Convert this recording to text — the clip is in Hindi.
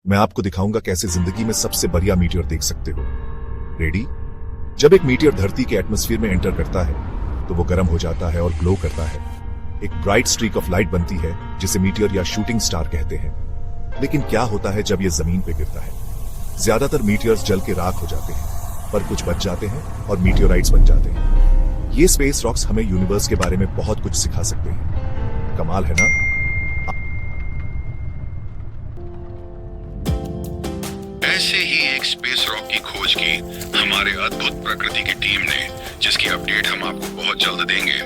मैं आपको दिखाऊंगा कैसे जिंदगी में सबसे बढ़िया मीटियोर देख सकते हो। रेडी? जब एक मीटियोर धरती के एटमॉस्फेयर में एंटर करता है तो वो गर्म हो जाता है और ग्लो करता है। एक ब्राइट स्ट्रीक ऑफ लाइट बनती है जिसे मीटियोर या शूटिंग स्टार कहते हैं। लेकिन क्या होता है जब ये जमीन पे गिरता है? ज्यादातर मीटियोर्स जल के राख हो जाते हैं, पर कुछ बच जाते हैं और मीटियोराइट्स बन जाते हैं। ये स्पेस रॉक्स हमें यूनिवर्स के बारे में बहुत कुछ सिखा सकते हैं। कमाल है ना? ऐसे ही एक स्पेस रॉक की खोज की हमारे अद्भुत प्रकृति की टीम ने, जिसकी अपडेट हम आपको बहुत जल्द देंगे।